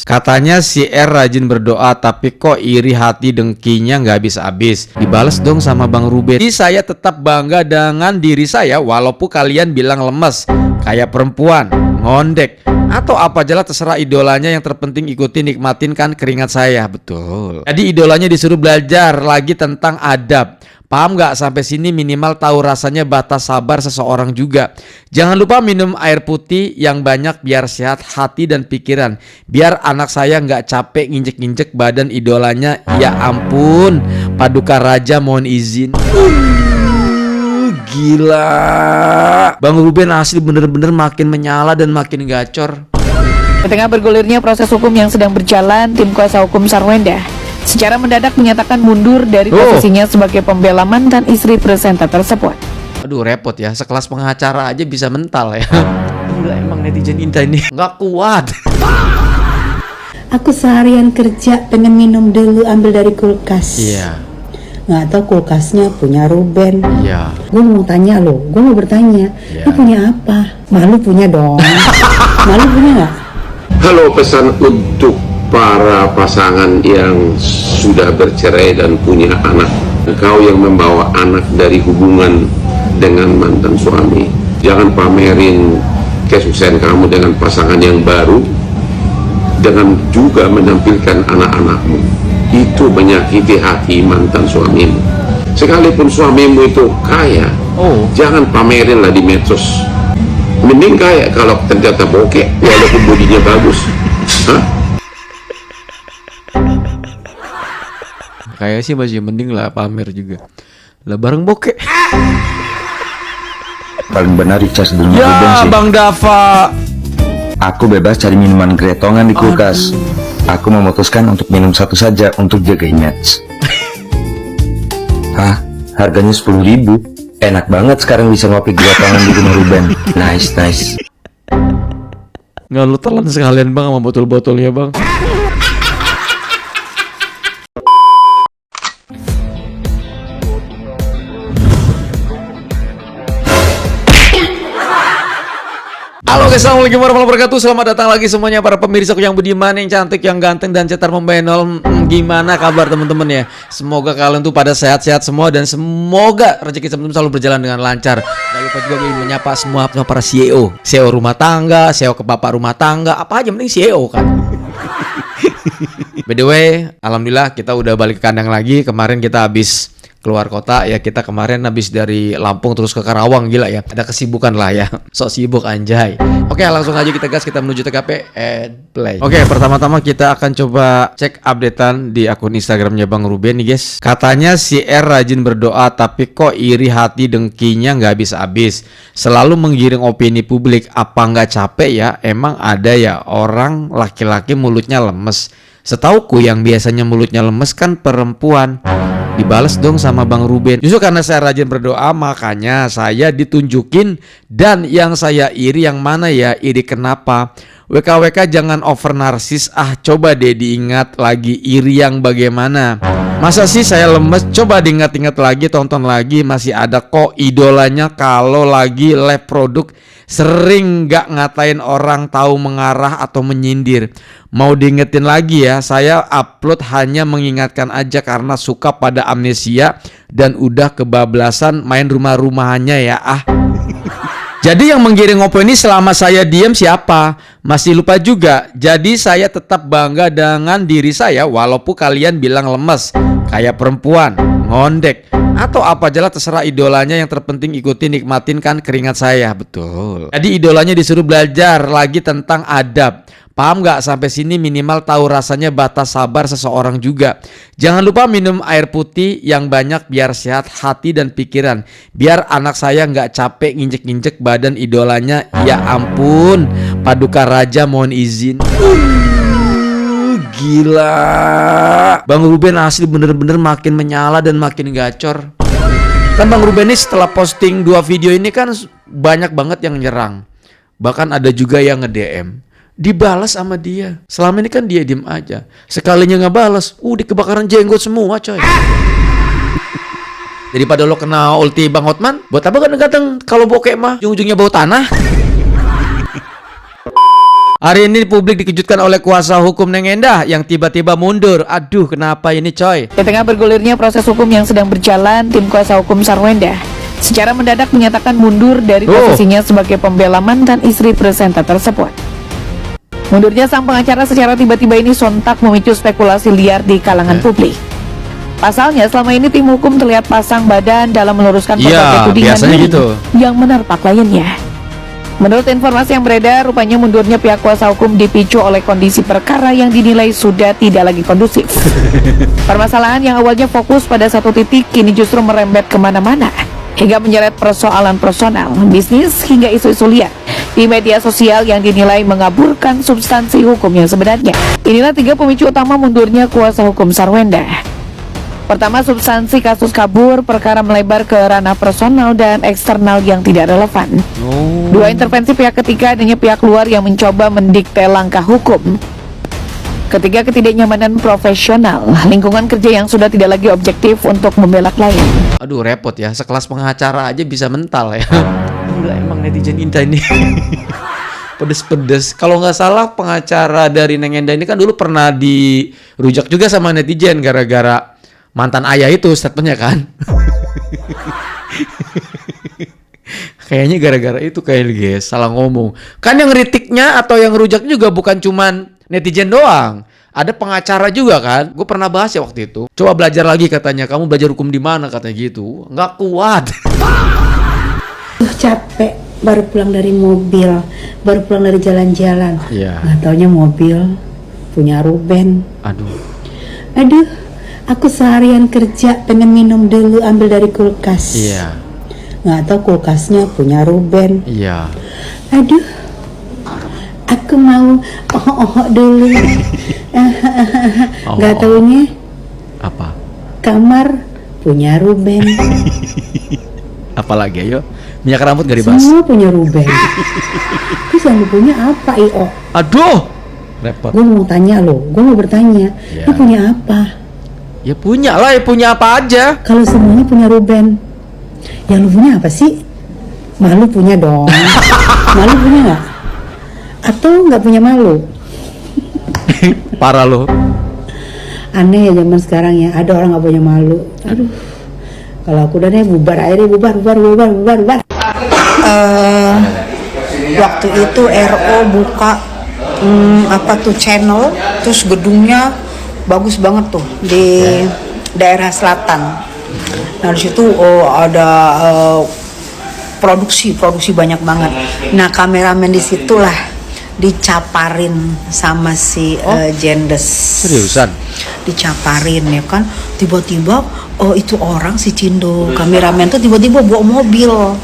Katanya si R rajin berdoa tapi kok iri hati dengkinya nggak habis-habis. Dibales dong sama Bang Ruben. Jadi saya tetap bangga dengan diri saya walaupun kalian bilang lemes, kayak perempuan, ngondek, atau apa aja lah terserah idolanya, yang terpenting ikutin nikmatin kan keringat saya. Betul. Jadi idolanya disuruh belajar lagi tentang adab. Paham gak? Sampai sini minimal tahu rasanya batas sabar seseorang juga. Jangan lupa minum air putih yang banyak biar sehat hati dan pikiran. Biar anak saya gak capek nginjek-nginjek badan idolanya. Ya ampun, Paduka Raja mohon izin. Gila, Bang Ruben asli bener-bener makin menyala dan makin gacor. Di tengah bergulirnya proses hukum yang sedang berjalan, tim kuasa hukum Sarwenda secara mendadak menyatakan mundur dari posisinya sebagai pembela mantan istri presenter tersebut. Aduh repot ya, sekelas pengacara aja bisa mental ya. Gila emang netizen Inta ini nggak kuat. Aku seharian kerja pengen minum dulu, ambil dari kulkas. Iya. Nggak tahu kulkasnya punya Ruben. Iya. Gue mau tanya lo, gue mau bertanya, lu punya apa? Malu punya dong. Malu punya nggak? Halo, pesan untuk para pasangan yang sudah bercerai dan punya anak. Engkau yang membawa anak dari hubungan dengan mantan suami, jangan pamerin kesuksesan kamu dengan pasangan yang baru dengan juga menampilkan anak-anakmu. Itu menyakiti hati mantan suamimu. Sekalipun suamimu itu kaya, jangan pamerin lah di medsos. Mending kaya kalau ternyata bokeh walaupun bodinya bagus. Hah? Kayak sih masih mending lah pamer juga. Lah bareng bokeh. Paling benar dicas dulu Ya Ruben sih. Bang Dava. Aku bebas cari minuman gretongan di kulkas. Aku memutuskan untuk minum satu saja untuk jaga image. Hah? Harganya 10.000. Enak banget sekarang bisa ngopi gretongan di rumah Ruben. Nice. Nggak, lu telan sekalian bang sama botol-botolnya bang. Halo guys, assalamualaikum warahmatullahi wabarakatuh. Selamat datang lagi semuanya para pemirsa yang budiman, yang cantik, yang ganteng, dan cetar membenol. Gimana kabar teman-teman ya? Semoga kalian tuh pada sehat-sehat semua dan semoga rezeki teman-teman selalu berjalan dengan lancar. Jangan lupa juga ingin menyapa semua para CEO rumah tangga, CEO ke bapak rumah tangga, apa aja mending CEO kan. By the way, alhamdulillah kita udah balik ke kandang lagi. Kemarin kita habis keluar kota ya, kita kemarin habis dari Lampung terus ke Karawang. Gila ya, ada kesibukan lah ya, sok sibuk anjay. Oke, langsung aja kita gas, kita menuju TKP and play. Oke, pertama-tama kita akan coba cek updatean di akun Instagramnya Bang Ruben nih guys. Katanya si R rajin berdoa tapi kok iri hati dengkinya nggak habis-habis, selalu menggiring opini publik. Apa nggak capek ya? Emang ada ya orang laki-laki mulutnya lemes? Setauku yang biasanya mulutnya lemes kan perempuan. Dibales dong sama Bang Ruben. Justru karena saya rajin berdoa makanya saya ditunjukin. Dan yang saya iri yang mana ya? Iri kenapa? WKWK jangan over narsis. Coba deh diingat lagi iri yang bagaimana. Masa sih saya lemes? Coba diingat-ingat lagi, tonton lagi. Masih ada kok idolanya kalau lagi live produk. Sering gak ngatain orang, tahu mengarah atau menyindir. Mau diingetin lagi ya, saya upload hanya mengingatkan aja karena suka pada amnesia dan udah kebablasan main rumah-rumahannya ya. Jadi yang menggiring opini selama saya diam siapa? Masih lupa juga. Jadi saya tetap bangga dengan diri saya walaupun kalian bilang lemes, kayak perempuan, ngondek, atau apa aja lah terserah idolanya, yang terpenting ikutin nikmatin kan keringat saya. Betul. Jadi idolanya disuruh belajar lagi tentang adab. Paham gak? Sampai sini minimal tahu rasanya batas sabar seseorang juga. Jangan lupa minum air putih yang banyak biar sehat hati dan pikiran. Biar anak saya gak capek nginjek-nginjek badan idolanya. Ya ampun, Paduka Raja mohon izin. Gila, Bang Ruben asli bener-bener makin menyala dan makin gacor. Kan Bang Ruben ini setelah posting 2 video ini kan banyak banget yang nyerang. Bahkan ada juga yang nge-DM, dibalas sama dia. Selama ini kan dia diem aja. Sekalinya nggak balas, di kebakaran jenggot semua coy. Daripada lo kena ulti Bang Hotman, buat apa kan ganteng kalau bokeh mah ujung-ujungnya bau tanah. Hari ini publik dikejutkan oleh kuasa hukum Neng Endah yang tiba-tiba mundur. Aduh, kenapa ini coy? Di tengah bergulirnya proses hukum yang sedang berjalan, tim kuasa hukum Sarwenda secara mendadak menyatakan mundur dari posisinya sebagai pembela mantan istri presenter tersebut. Mundurnya sang pengacara secara tiba-tiba ini sontak memicu spekulasi liar di kalangan publik. Pasalnya selama ini tim hukum terlihat pasang badan dalam meluruskan berbagai tudingan yang menerpa kliennya. Menurut informasi yang beredar, rupanya mundurnya pihak kuasa hukum dipicu oleh kondisi perkara yang dinilai sudah tidak lagi kondusif. Permasalahan yang awalnya fokus pada satu titik kini justru merembet kemana-mana, hingga menyeret persoalan personal, bisnis, hingga isu-isu liar di media sosial yang dinilai mengaburkan substansi hukum yang sebenarnya. Inilah 3 pemicu utama mundurnya kuasa hukum Sarwenda. Pertama, substansi kasus kabur, perkara melebar ke ranah personal dan eksternal yang tidak relevan. 2, intervensi pihak ketiga, adanya pihak luar yang mencoba mendikte langkah hukum. Ketiga, ketidaknyamanan profesional, lingkungan kerja yang sudah tidak lagi objektif untuk membela klien. Aduh, repot ya, sekelas pengacara aja bisa mental ya. Gila emang netizen Indah ini. Pedes-pedes. Kalau nggak salah pengacara dari Neng Endah ini kan dulu pernah dirujak juga sama netizen gara-gara mantan ayah itu statementnya kan. Kayaknya gara-gara itu kayak guys salah ngomong. Kan yang ngeritiknya atau yang ngerujak juga bukan cuman netizen doang. Ada pengacara juga kan. Gue pernah bahas ya waktu itu. Coba belajar lagi katanya. Kamu belajar hukum di mana katanya gitu. Nggak kuat. Capek, baru pulang dari mobil, baru pulang dari jalan-jalan. Nggak taunya mobil punya Ruben. Aduh. Aku seharian kerja pengen minum dulu, ambil dari kulkas. Nggak tahu kulkasnya punya Ruben. Aduh, aku mau dulu. Nggak taunya apa? Kamar punya Ruben. Apalagi ayo? Minyak rambut gak dibahas? Semua punya Ruben. Terus yang lu punya apa, Io? Aduh, repot. Gue mau tanya lo, gue mau bertanya. Lu punya apa? Ya punya lah, ya punya apa aja. Kalau semuanya punya Ruben, yang lu punya apa sih? Malu punya dong. Malu punya nggak? Atau nggak punya malu? Parah lo. Aneh ya zaman sekarang ya, ada orang nggak punya malu. Aduh, kalau aku udah deh bubar aja deh, bubar. Waktu itu RO buka channel, terus gedungnya bagus banget tuh di daerah selatan. Nah di situ ada produksi banyak banget. Nah kameramen di situlah dicaparin sama si Jendes. Seriusan? Dicaparin ya kan. Tiba-tiba itu orang si Cindo kameramen tuh tiba-tiba bawa mobil.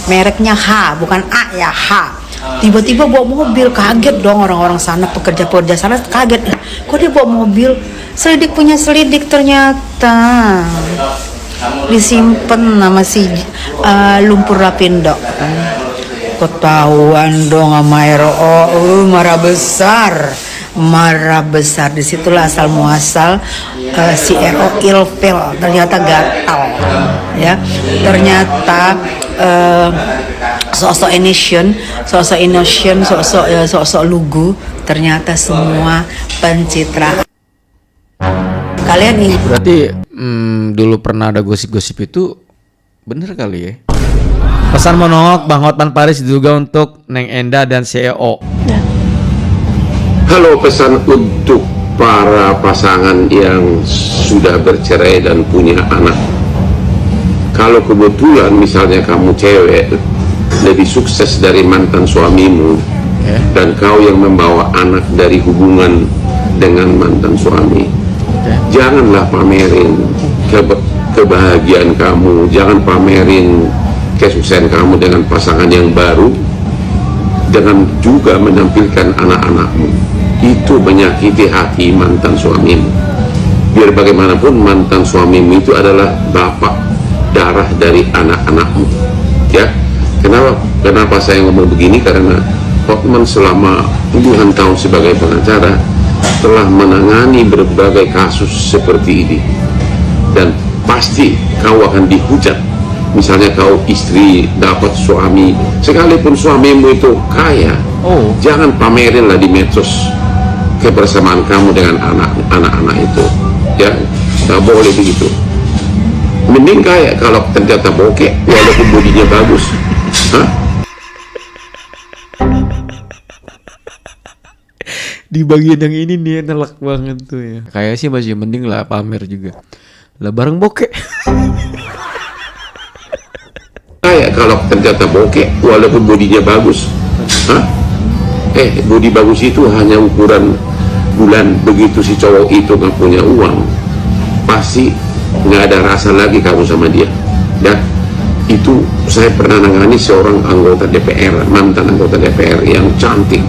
Mereknya H, bukan A ya, H. Tiba-tiba bawa mobil, kaget dong orang-orang sana, pekerja-pekerja sana kaget. Kok dia bawa mobil? Selidik punya selidik ternyata disimpan nama si Lumpur Lapindo. Ketahuan dong sama RO, marah besar. Disitulah asal muasal si RO ilfil, ternyata gatal ya. Ternyata sosok lugu, ternyata semua pencitraan. Kalian ini berarti dulu pernah ada gosip-gosip itu bener kali ya. Pesan monolog Bang Hotman Paris diduga untuk Neng Endah dan CEO. Halo, pesan untuk para pasangan yang sudah bercerai dan punya anak. Kalau kebetulan misalnya kamu cewek lebih sukses dari mantan suamimu, dan kau yang membawa anak dari hubungan dengan mantan suami, janganlah pamerin kebahagiaan kamu, jangan pamerin kesuksesan kamu dengan pasangan yang baru, dengan juga menampilkan anak-anakmu. Itu menyakiti hati mantan suamimu. Biar bagaimanapun mantan suamimu itu adalah bapak darah dari anak-anakmu. Ya, kenapa saya ngomong begini? Karena Hotman selama puluhan tahun sebagai pengacara telah menangani berbagai kasus seperti ini, dan pasti kau akan dihujat. Misalnya kau istri dapat suami, sekalipun suamimu itu kaya, Oh. Jangan pamerin lah di medsos kebersamaan kamu dengan anak-anak itu, ya. Nggak boleh begitu. Mending kayak kalau ternyata bokeh walaupun bodinya bagus. Hah? Di bagian yang ini nih nelak banget tuh ya. Kayak sih masih mending lah pamer juga. Lah bareng bokeh. Kayak kalau ternyata bokeh walaupun bodinya bagus. Hah? Bodi bagus itu hanya ukuran bulan. Begitu si cowok itu nggak punya uang, pasti nggak ada rasa lagi kamu sama dia. Dan itu saya pernah nangani seorang anggota DPR, mantan anggota DPR yang cantik.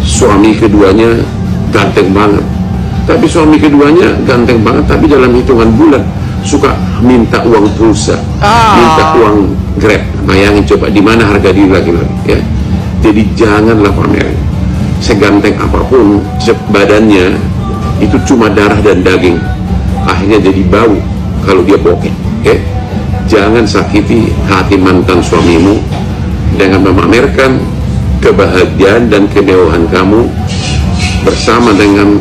Suami keduanya ganteng banget, tapi suami keduanya ganteng banget, tapi dalam hitungan bulan suka minta uang pulsa, minta uang Grab. Bayangin coba di mana harga diri laki-laki, ya. Jadi janganlah pamerin. Seganteng apapun badannya, itu cuma darah dan daging, akhirnya jadi bau kalau dia bokeh. Jangan sakiti hati mantan suamimu dengan memamerkan kebahagiaan dan kemewahan kamu bersama dengan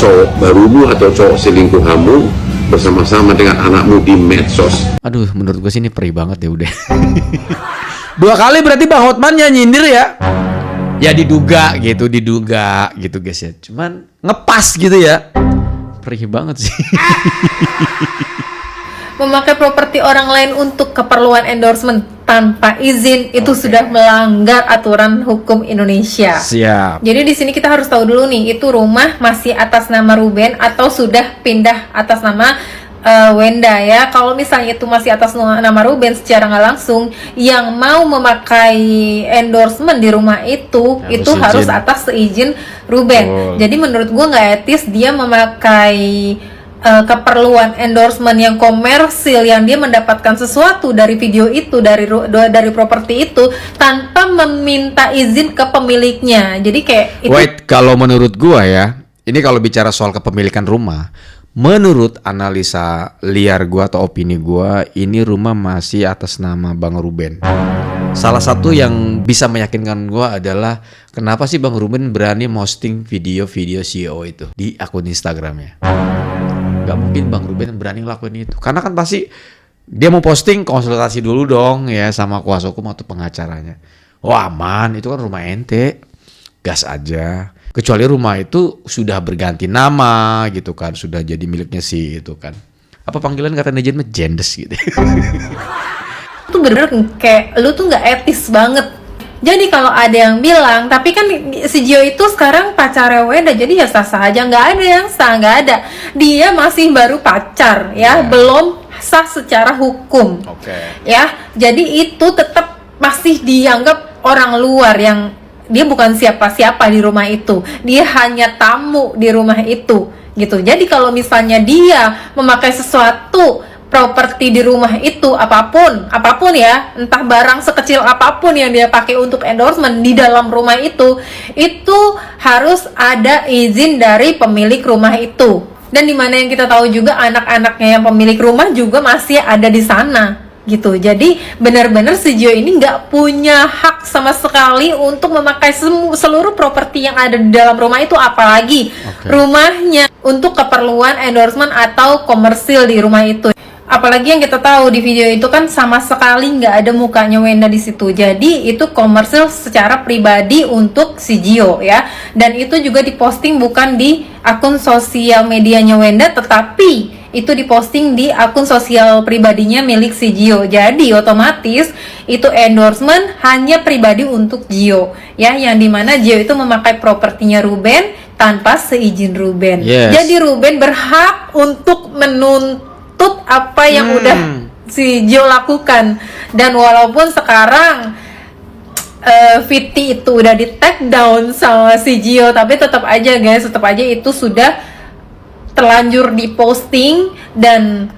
cowok barumu atau cowok selingkuhanmu, bersama-sama dengan anakmu di medsos. Aduh, menurut gue sih ini perih banget ya udah. 2 kali berarti Bang Hotman nyindir ya. Ya diduga gitu guys ya. Cuman ngepas gitu ya. Perih banget sih. Memakai properti orang lain untuk keperluan endorsement tanpa izin itu sudah melanggar aturan hukum Indonesia. Siap. Jadi di sini kita harus tahu dulu nih, itu rumah masih atas nama Ruben atau sudah pindah atas nama Wenda ya. Kalau misalnya itu masih atas nama Ruben secara nggak langsung, yang mau memakai endorsement di rumah itu harus atas seizin Ruben. Jadi menurut gua nggak etis dia memakai keperluan endorsement yang komersil, yang dia mendapatkan sesuatu dari video itu, dari properti itu tanpa meminta izin ke pemiliknya. Jadi kayak itu. Wait, kalau menurut gua ya, ini kalau bicara soal kepemilikan rumah, menurut analisa liar gua atau opini gua, ini rumah masih atas nama Bang Ruben. Salah satu yang bisa meyakinkan gua adalah kenapa sih Bang Ruben berani posting video-video CEO itu di akun Instagramnya. Gak mungkin Bang Ruben berani ngelakuin itu, karena kan pasti dia mau posting konsultasi dulu dong ya sama kuasa hukum atau pengacaranya. Wah aman, itu kan rumah ente, gas aja. Kecuali rumah itu sudah berganti nama gitu kan, sudah jadi miliknya si itu kan. Apa panggilan kata netizen mah jendes gitu. Itu bener kayak lu tuh nggak etis banget. Jadi kalau ada yang bilang, tapi kan si Gio itu sekarang pacarnya Wenda, jadi ya sah-sah aja, nggak ada yang sah, nggak ada. Dia masih baru pacar, ya, belum sah secara hukum, ya. Jadi itu tetap masih dianggap orang luar yang dia bukan siapa-siapa di rumah itu, dia hanya tamu di rumah itu, gitu. Jadi kalau misalnya dia memakai sesuatu properti di rumah itu, apapun ya, entah barang sekecil apapun yang dia pakai untuk endorsement di dalam rumah itu harus ada izin dari pemilik rumah itu. Dan dimana yang kita tahu juga anak-anaknya yang pemilik rumah juga masih ada di sana, gitu. Jadi benar-benar si Gio ini nggak punya hak sama sekali untuk memakai seluruh properti yang ada di dalam rumah itu, apalagi rumahnya untuk keperluan endorsement atau komersil di rumah itu. Apalagi yang kita tahu di video itu kan sama sekali nggak ada mukanya Wenda di situ. Jadi itu komersil secara pribadi untuk si Gio ya. Dan itu juga diposting bukan di akun sosial medianya Wenda, tetapi itu diposting di akun sosial pribadinya milik si Gio. Jadi otomatis itu endorsement hanya pribadi untuk Gio ya, yang dimana Gio itu memakai propertinya Ruben tanpa seizin Ruben. Jadi Ruben berhak untuk menuntut apa yang udah si Gio lakukan. Dan walaupun sekarang Viti itu udah di take down sama si Gio, tapi tetap aja guys, tetap aja itu sudah terlanjur diposting. Dan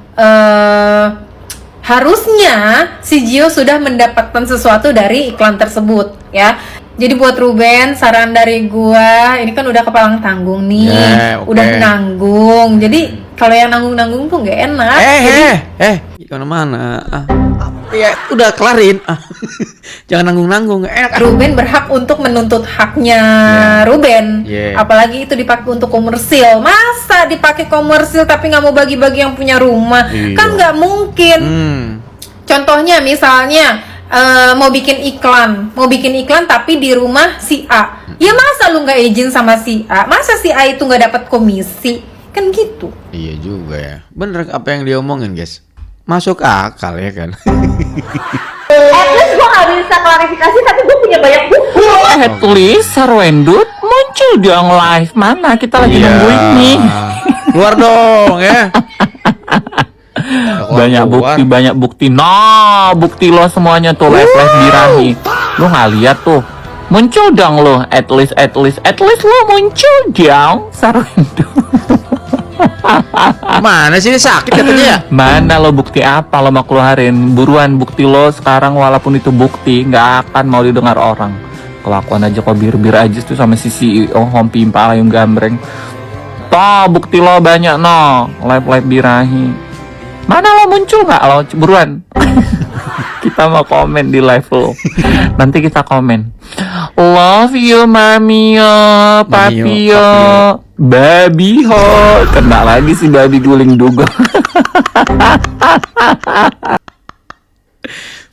harusnya si Gio sudah mendapatkan sesuatu dari iklan tersebut ya. Jadi buat Ruben, saran dari gua, ini kan udah kepalang tanggung nih, udah nanggung. Jadi kalau yang nanggung-nanggung tuh nggak enak. Gimana mana? Ya udah kelarin. Jangan nanggung-nanggung, enak. Ruben berhak untuk menuntut haknya Ruben. Apalagi itu dipakai untuk komersil. Masa dipakai komersil tapi nggak mau bagi-bagi yang punya rumah? Kan nggak mungkin. Contohnya misalnya mau bikin iklan tapi di rumah si A. Ya masa lu nggak izin sama si A? Masa si A itu nggak dapat komisi? Kan gitu. Iya juga ya. Bener apa yang dia omongin, guys. Masuk akal ya kan. At least gue gak bisa klarifikasi, tapi gue punya banyak buku. At least Sarwendut muncul dong live. Mana kita lagi nungguin nih. Keluar dong ya. Banyak bukti. Nah, bukti lo semuanya tuh live birahi. Lo nggak lihat tuh? Muncul dong lo. At least lo muncul dong, Sarwendut. Mana sih, sakit katanya ya? Mana lo, bukti apa lo mau keluarin? Buruan bukti lo sekarang, walaupun itu bukti nggak akan mau didengar orang. Kelakuan aja kok bir aja tuh sama si CEO Home Pimpa yang gambreng. Toh bukti lo banyak no, live birahi. Mana lo muncul nggak lo? Buruan. Kita mau komen di live lo. Nanti kita komen. Love you mami yo, papi yo, babi ho. Kena lagi si babi guling dugong.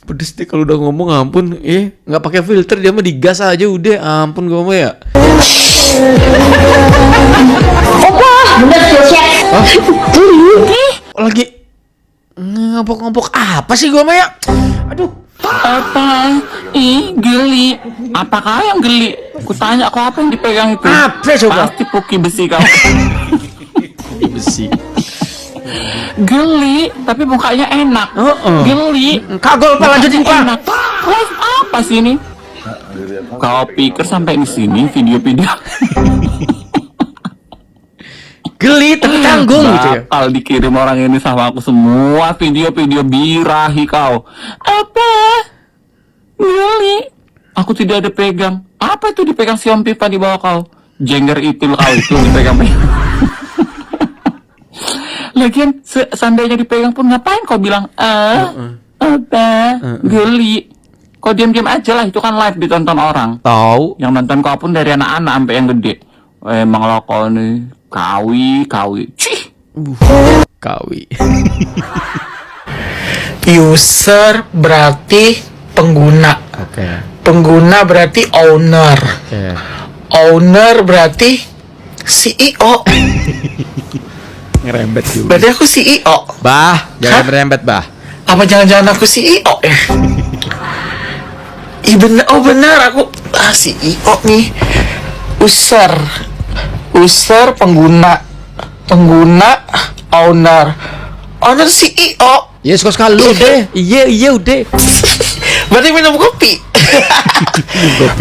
Pedes deh kalau udah ngomong, ampun. Nggak pakai filter, dia mah digas aja udah. Ampun gue mah ya. Lagi ngopok-ngopok apa sih gue mah ya? Aduh. Apa? Geli. Apakah yang geli? Kutanya kok apa yang dipegang itu? Apa coba? Pasti puki besi kau. Puki besi. Geli, tapi mukanya enak. Geli. Kagol apa, lanjutin Pak. Apa sih ini? Kau pikir sampai di sini video-video? Geli tapi tanggung gitu ya. Bakal dikirim orang ini sama aku semua video-video birahi kau. Apa? Geli. Aku tidak ada pegang. Apa itu dipegang si Om Pipa di bawah kau? Jengger itu kau itu dipegang. Lagian seandainya dipegang pun ngapain kau bilang apa? Geli. Kau diam-diam aja lah, itu kan live ditonton orang. Tahu. Yang nonton kau pun dari anak-anak sampai yang gede. Emang lo kau nih kawi. Cih. Kawi. User berarti pengguna. Oke. Pengguna berarti owner. Oke. Owner berarti CEO. Ngerembet juga. Berarti aku CEO. Bah, jangan merembet, Bah. Apa jangan-jangan aku CEO ya? Bener, bener aku CEO nih. User pengguna owner CEO. Yes, kok sekali deh. Iya udah. Berarti minum kopi.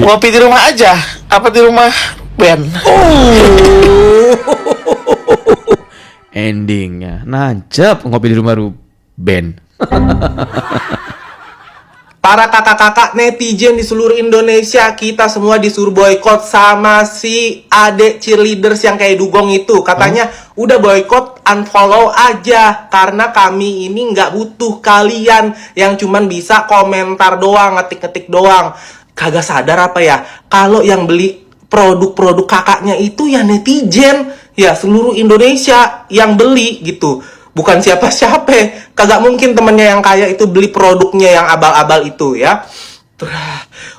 Kopi di rumah aja. Apa di rumah Ben? Endingnya nancep ngopi di rumah Ben. Para kakak-kakak netizen di seluruh Indonesia, kita semua disuruh boykot sama si adek cheerleaders yang kayak dugong itu. Katanya udah boykot, unfollow aja, karena kami ini nggak butuh kalian yang cuman bisa komentar doang, ngetik-ngetik doang. Kagak sadar apa ya, kalau yang beli produk-produk kakaknya itu ya netizen, ya seluruh Indonesia yang beli gitu. Bukan siapa-siapa. Kagak mungkin temennya yang kaya itu beli produknya yang abal-abal itu ya.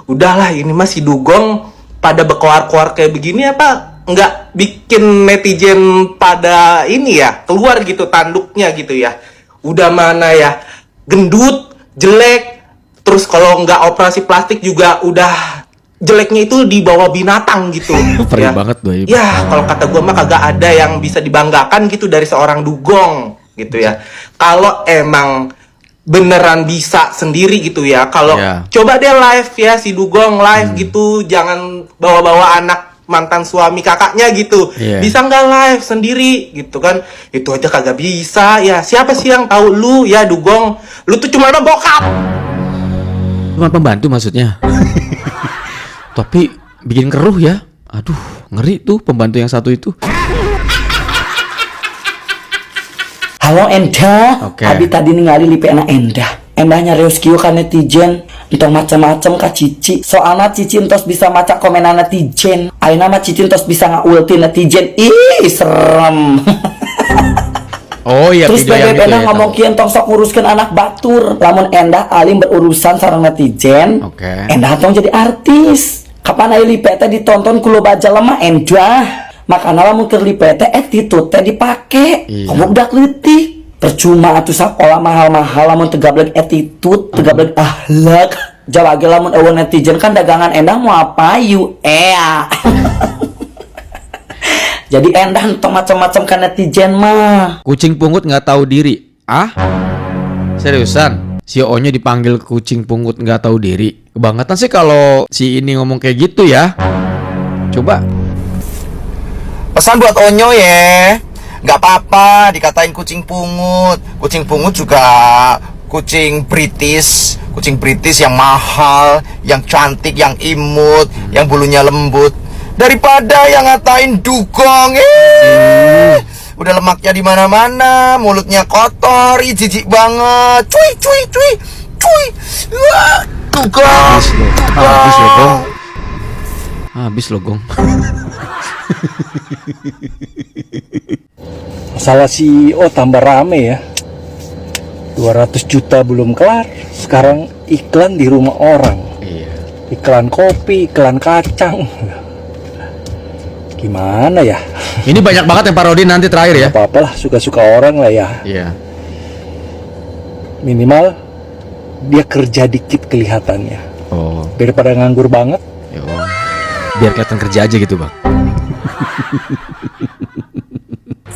Udahlah, ini masih dugong pada berkoar-koar kayak begini apa nggak bikin netizen pada ini ya keluar gitu tanduknya gitu ya. Udah mana ya, gendut, jelek, terus kalau nggak operasi plastik juga udah jeleknya itu di bawah binatang gitu. Perih ya. Banget boy. Ya kalau kata gue mah kagak ada yang bisa dibanggakan gitu dari seorang dugong gitu ya. Kalau emang beneran bisa sendiri gitu ya. Kalau coba deh live ya si dugong live gitu, jangan bawa-bawa anak mantan suami kakaknya gitu. Bisa nggak live sendiri gitu kan? Itu aja kagak bisa ya. Siapa sih yang tahu lu ya dugong? Lu tuh cuma bokap. Cuma pembantu maksudnya. Tapi bikin keruh ya. Aduh, ngeri tuh pembantu yang satu itu. Halo Endah, Abi tadi ningali lipe anak Endah. endahnya reuskiu ka netizen entong macam-macam ka Cici. Soalna Cici entos bisa maca komenan netizen. Ayeuna mah Cici entos bisa ngaulti netizen. Ih, serem. Oh iya, terus video yang bebe itu ya, ngomong kieu tong sok nguruskeun anak batur. Lamun endah alim berurusan sareng netizen. Oke. Endah tong jadi artis. Kapan aya lipe teh ditonton ku loba jelema endah. Makana lamun keur lipe teh attitude teh dipake. Ngomong budak leutik. Percuma atuh sakola mahal-mahal lamun teu gablek attitude, teu gablek akhlak. Jalage lamun eueuh netizen kan dagangan endah mau apa yu ea. Jadi endah entong macam-macam kan netizen mah. Kucing pungut nggak tahu diri. Ah? Seriusan? Si O-nya dipanggil kucing pungut nggak tahu diri. Kebangetan sih kalau si ini ngomong kayak gitu ya. Coba. Pesan buat Onyo ya. Gak apa-apa dikatain kucing pungut. Kucing pungut juga kucing British. Kucing British yang mahal, yang cantik, yang imut, yang bulunya lembut. Daripada yang ngatain dugong. Udah lemaknya di mana-mana, mulutnya kotor, jijik banget. Cuy, cuy, cuy. Cuy. Dugong. Habis lo, Gong. Habis lo, Gong. Masalah CEO tambah rame ya. 200 juta belum kelar, sekarang iklan di rumah orang. Iklan kopi, iklan kacang. Gimana ya? Ini banyak banget yang parodi nanti terakhir ya. Apa-apalah, suka-suka orang lah ya. Iya. Minimal dia kerja dikit kelihatannya. Oh. Daripada nganggur banget. Yo. Biar kelihatan kerja aja gitu, Bang.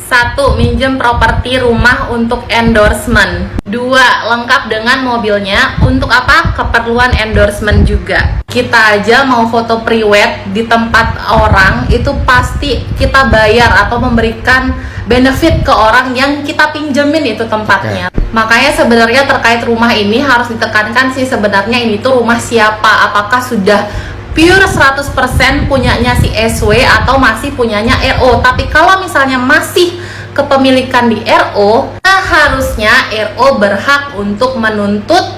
1. Minjem properti rumah untuk endorsement. 2. Lengkap dengan mobilnya. Untuk apa? Keperluan endorsement juga. Kita aja mau foto pre-wed di tempat orang, itu pasti kita bayar atau memberikan benefit ke orang yang kita pinjemin itu tempatnya. Makanya sebenarnya terkait rumah ini harus ditekankan sih, sebenarnya ini tuh rumah siapa, apakah sudah pure 100% punyanya si SW atau masih punyanya RO. Tapi kalau misalnya masih kepemilikan di RO, nah harusnya RO berhak untuk menuntut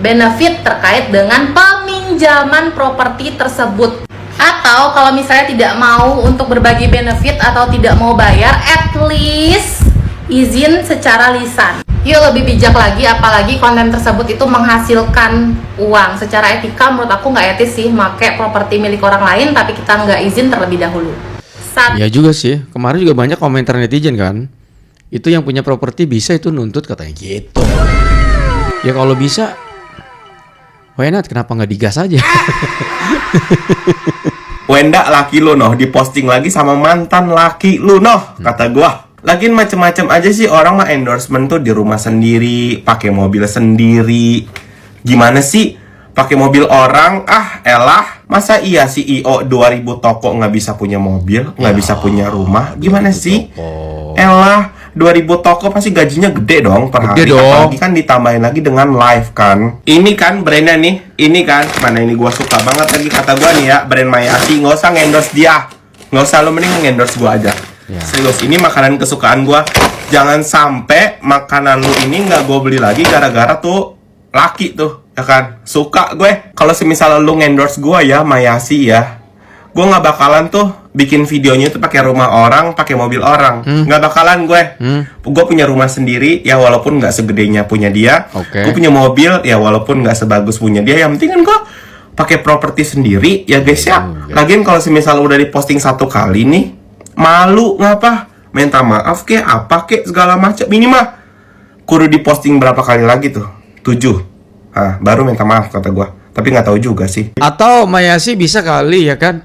benefit terkait dengan peminjaman properti tersebut. Atau kalau misalnya tidak mau untuk berbagi benefit atau tidak mau bayar, at least izin secara lisan. Yuk lebih bijak lagi, apalagi konten tersebut itu menghasilkan uang. Secara etika menurut aku nggak etis sih make properti milik orang lain tapi kita nggak izin terlebih dahulu. Ya juga sih, kemarin juga banyak komentar netizen kan. Itu yang punya properti bisa itu nuntut katanya gitu. Ya kalau bisa, why not? Kenapa nggak digas aja? Wenda laki lu noh diposting lagi sama mantan laki lu noh, kata gua. Lagian macem-macem aja sih orang mah endorsement tuh di rumah sendiri, pakai mobil sendiri. Gimana sih? Pakai mobil orang, elah. Masa iya CEO 2000 toko nggak bisa punya mobil, nggak bisa punya rumah? Gimana sih? Elah, 2000 toko pasti gajinya gede dong per hari. Apalagi kan ditambahin lagi dengan live kan. Ini kan brandnya nih, ini kan. Mana ini gua suka banget lagi kata gua nih ya, brand Mayati. Nggak usah ngendorse dia. Nggak usah, lo mending ngendorse gua aja. Serius, ini makanan kesukaan gua. Jangan sampai makanan lu ini nggak gua beli lagi gara-gara tuh laki tuh, ya kan? Suka gue. Kalau semisal lu ngendorse gua ya, Mayasi ya, gua nggak bakalan tuh bikin videonya tuh pakai rumah orang, pakai mobil orang. Nggak bakalan gue. Gue punya rumah sendiri, ya walaupun nggak segedenya punya dia. Gue punya mobil, ya walaupun nggak sebagus punya dia. Yang penting kan gue pakai properti sendiri, ya guys ya. Lagian kalau semisal udah diposting satu kali nih, malu ngapa? Minta maaf kek, apa kek, segala macam. Minimal kudu diposting berapa kali lagi tuh? 7. Baru minta maaf kata gua. Tapi nggak tahu juga sih. Atau Mayasi bisa kali ya kan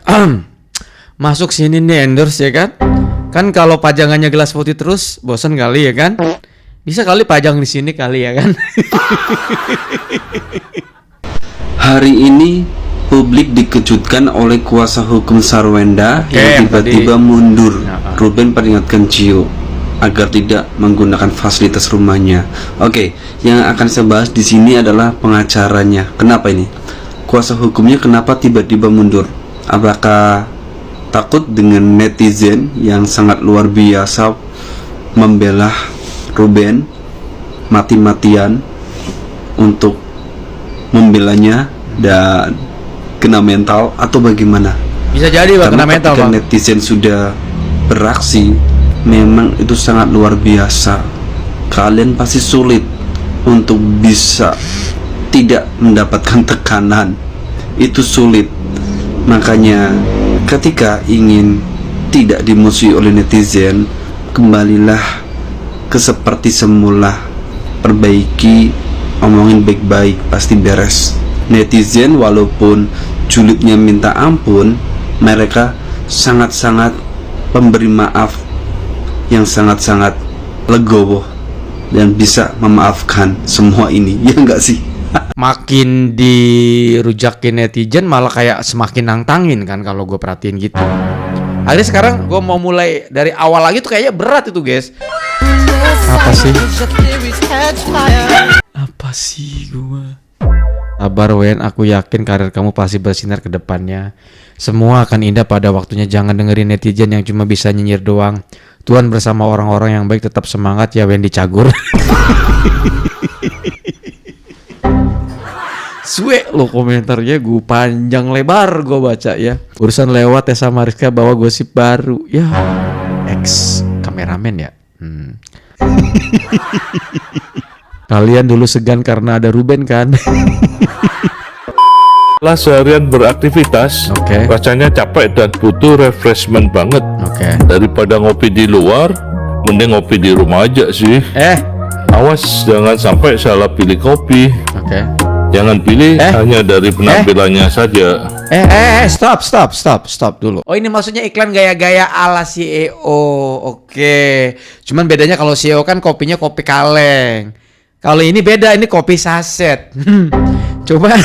masuk sini nih endorse ya kan. Kan kalau pajangannya gelas putih terus bosan kali ya kan. Bisa kali pajang di sini kali ya kan. Hari ini publik dikejutkan oleh kuasa hukum Sarwenda yang tiba-tiba mundur. Ruben peringatkan Cio agar tidak menggunakan fasilitas rumahnya. Oke, yang akan saya bahas di sini adalah pengacaranya. Kenapa ini? Kuasa hukumnya kenapa tiba-tiba mundur? Apakah takut dengan netizen yang sangat luar biasa membela Ruben mati-matian? untuk membelanya dan kena mental atau bagaimana? Bisa jadi Bang, kena mental Bang. netizen sudah beraksi, memang itu sangat luar biasa. Kalian pasti sulit untuk bisa tidak mendapatkan tekanan. Itu sulit. Makanya ketika ingin tidak dimusuhi oleh netizen, kembalilah ke seperti semula. Perbaiki, omongin baik-baik, pasti beres. Netizen walaupun julidnya minta ampun, mereka sangat-sangat pemberi maaf yang sangat-sangat legowo dan bisa memaafkan semua ini, ya enggak sih? Makin dirujakin netizen malah kayak semakin nantangin kan kalau gue perhatiin gitu. Akhirnya sekarang gue mau mulai dari awal lagi tuh kayaknya berat itu guys. Apa sih? Apa sih gue? Sabar Wen, aku yakin karir kamu pasti bersinar ke depannya. Semua akan indah pada waktunya. Jangan dengerin netizen yang cuma bisa nyinyir doang. Tuhan bersama orang-orang yang baik. Tetap semangat ya Wen Cagur. Suwe lo komentarnya, gue panjang lebar gue baca ya. Urusan lewat ya sama Rizka bawa gosip baru. Ya ex kameramen ya. Kalian dulu segan karena ada Ruben kan? Setelah seharian beraktivitas, rasanya capek dan butuh refreshment banget. Daripada ngopi di luar, mending ngopi di rumah aja sih. Awas jangan sampai salah pilih kopi. Jangan pilih hanya dari penampilannya saja. Stop dulu. Oh ini maksudnya iklan gaya-gaya ala CEO. Oke. Cuman bedanya kalau CEO kan kopinya kopi kaleng. Kalau ini beda, ini kopi saset. Coba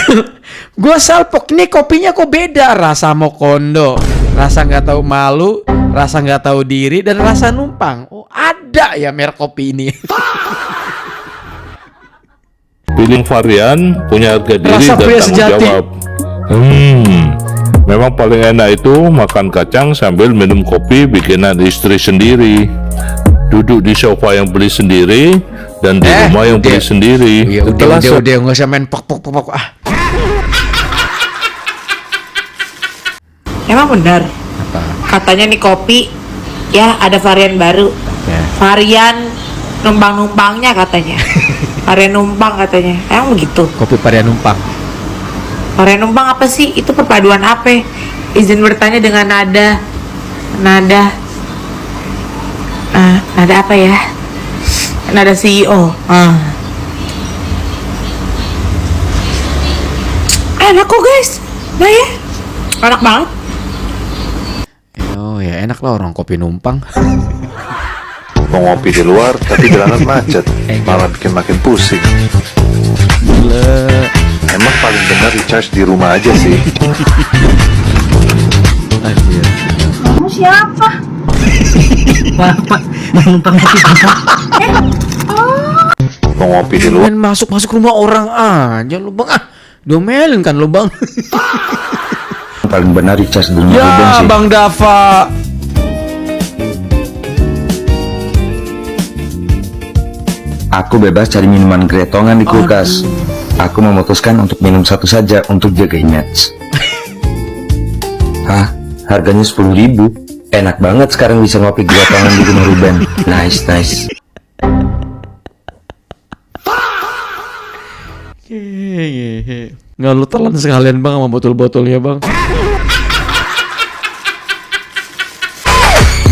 gue salpok, ini kopinya kok beda. Rasa mokondo, rasa nggak tahu malu, rasa nggak tahu diri, dan rasa numpang. Oh ada ya merek kopi ini. Pilih varian, punya harga diri Rasa dan pria tanggung sejati. jawab. Memang paling enak itu makan kacang sambil minum kopi bikinan istri sendiri. Duduk di sofa yang beli sendiri dan di rumah yang beli sendiri. Udah nggak usah main pok. Emang benar? Katanya nih kopi ya ada varian baru. Varian numpang-numpangnya katanya. Varian numpang katanya. Emang begitu? Kopi varian numpang. Varian numpang apa sih? Itu perpaduan apa? Izin bertanya dengan nada apa ya? Nada CEO. Enak kok guys. Nah ya, enak banget. Oh ya enak lah orang kopi numpang. Mau ngopi di luar tapi jalanan macet, malah bikin makin pusing. Emang paling benar recharge di rumah aja sih. Kamu siapa? Mau ngopi di luar. Masuk rumah orang aja lu bang. Domelin kan lu bang. Paling benar recharge di rumah Ya Ruben sih. Bang Dava. Aku bebas cari minuman gretongan di kulkas. Aku memutuskan untuk minum satu saja untuk jaga image. Hah? Harganya 10.000. Enak banget sekarang bisa ngopi gretongan di rumah Ruben. Nice. Nggak lu telan sekalian bang sama botol-botolnya bang.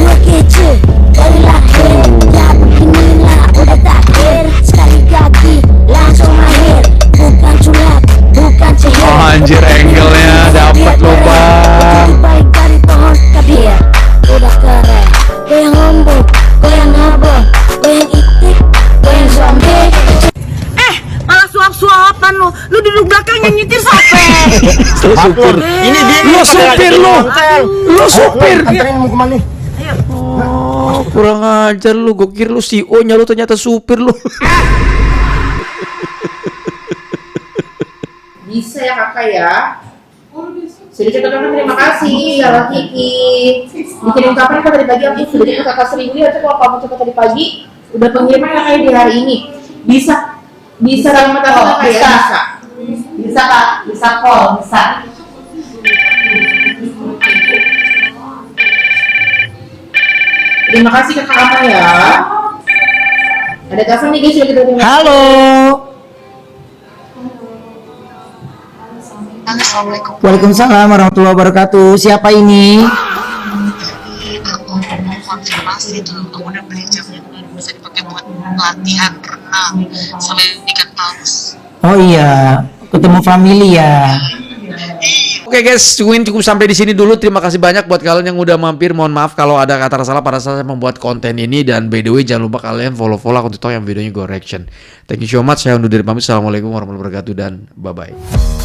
Gua kece dari lahir, ya beginilah udah takdir. Sekali kaki langsung mahir, bukan sulap, bukan sihir. Oh anjir angle-nya dapet lo bang. Baik dari pohon kabir, udah keren. Goyang lombok, goyang abon, goyang itik, goyang zombie. Malah suap-suapan lu duduk belakang yang nyetir siapa? Lu supir. Ini dia. Lu supir lu. Lu supir. Anterin mau kemana? Oh, kurang ajar lu. Gue kira lu CEO-nya, lu ternyata supir lu. Bisa ya kakak ya? Sudah cepat kakak, terima kasih ya Kiki. Dikirim kapan kak tadi pagi? Aku sudah cepat kakak 1000 ya. Kalau kamu cepat tadi pagi, udah pengiriman kakaknya di hari ini. Bisa. Bisa sama telepon nggak ya? Bisa. Bisa Kak, bisa call, bisa. Terima kasih Kakak Ama ya. Ada telepon nih guys, sudah kita terima. Halo. Assalamualaikum. Waalaikumsalam warahmatullahi wabarakatuh. Siapa ini? Aku mau konfirmasi tuh, aku udah beli jam yang bisa dipakai buat latihan renang sama ikan paus. Oh iya, ketemu family ya. Oke guys, cukup sampai di sini dulu. Terima kasih banyak buat kalian yang udah mampir. Mohon maaf kalau ada kata salah pada saat saya membuat konten ini. Dan by the way, jangan lupa kalian follow akun TikTok yang videonya gue reaction. Thank you so much. Saya undur diri pamit. Assalamualaikum warahmatullahi wabarakatuh dan bye bye.